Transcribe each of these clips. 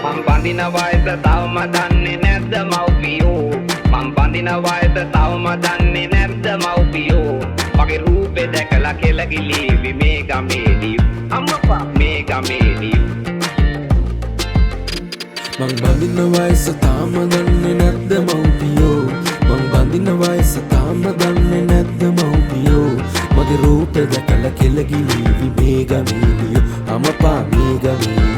මං බඳින වයස තවම දන්නේ නැද්ද මව්පියෝ මං බඳින වයස තවම දන්නේ නැද්ද මව්පියෝ මගේ රූපේ දැකලා කෙලගිලීවි මේ ගමේදී අම්මපා මේ ගමේදී මං බඳින වයස තාම දන්නේ නැද්ද මව්පියෝ මං බඳින වයස තාම දන්නේ නැද්ද මව්පියෝ මගේ රූපේ දැකලා කෙලගිලීවි මේ ගමේදී අම්මපා මේ ගමේදී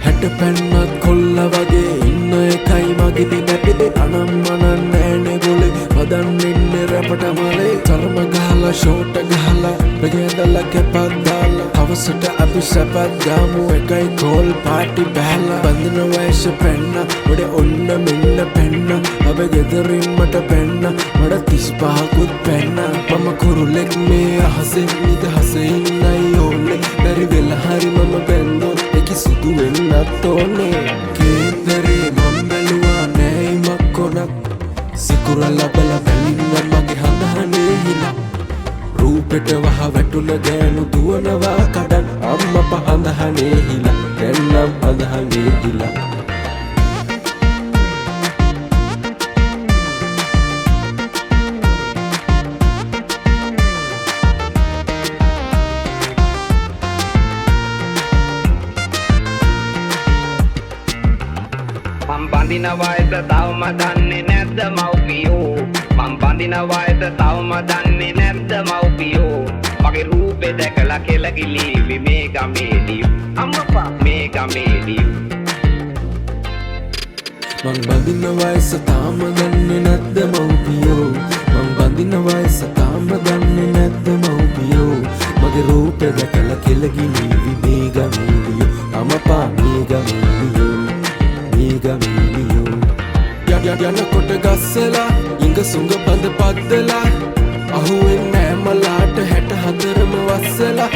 හැට පැන්නත් කොල්ල වගේ ඉන්න එකයි මගෙදි නැටේ අනම්මනන් නෑනේ ගොලේ පදන් ඉන්නේ රැපට මලේ තරම ගහලා ෂෝට ගහලා බගෙදලා කැපක් දාලා හවසට අපි සැපත් ගාමු එකයි කෝල් පාටි බෑලා බඳින වයස පැන්න ඔඩ ඔන්න මෙන්න පැන්න අප ගෙදරින් මට පැන්න මට 35කුත් පැන්න මම කුරුලෙක් මේ අහසෙන් නිදහසේ ඉන්නයි ඕනේ බැරි වෙලා හරි මම බැන්දොත් එකි සුදු වෙන්නත් ඕනේ කේන්දරේ මම බැලුවා නෑ මක්කොනක් සිකුරලා බල බැලින්න මගේ හඳහනේ හිනා රූපෙට වහ වැටුන ගෑනු දුවනවා කඩන් අම්මප හඳහනේ හිලා දැන්නම් හඳහනේ හිලා මං බඳින වයස තවම දන්නේ නැද්ද මව්පියෝ මං බඳින වයස තවම දන්නේ නැද්ද මව්පියෝ මගේ රූපේ දැකලා කෙලගිලීවි මේ ගමේදී අම්මපා මේ ගමේදී මං බඳින වයස තාම දන්නේ නැද්ද මව්පියෝ මං බඳින වයස තාම දන්නේ නැද්ද මව්පියෝ මගේ රූපේ දැකලා කෙලගිලීවි මේ ගමේදී අම්මපා මේ ගමේදී යනකොට ගස්සලා ඉඟ සුඟ බඳ පද්දලා අහුවෙන් නෑ මලාට 64ම වස්සලා